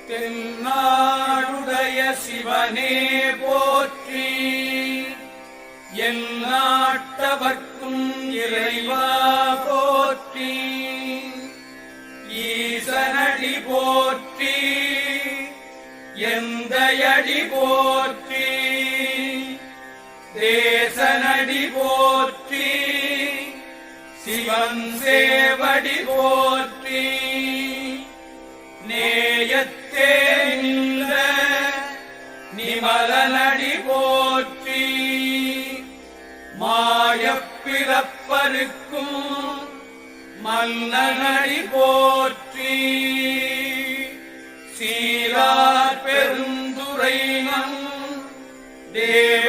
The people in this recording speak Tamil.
தென்னாடுடைய சிவனே போற்றி, எந்நாட்டவர்க்கும் இறைவா போற்றி, ஈசனடி போற்றி, எந்தையடி போற்றி, தேசனடி போற்றி, சிவன் சேவடி போற்றி, நேயத்தே நின்ற நிமலனடி போற்றி, மாயப்பிறப்பருக்கும் மன்னனடி போற்றி, சீரார் பெருந்துரை நம் தேவ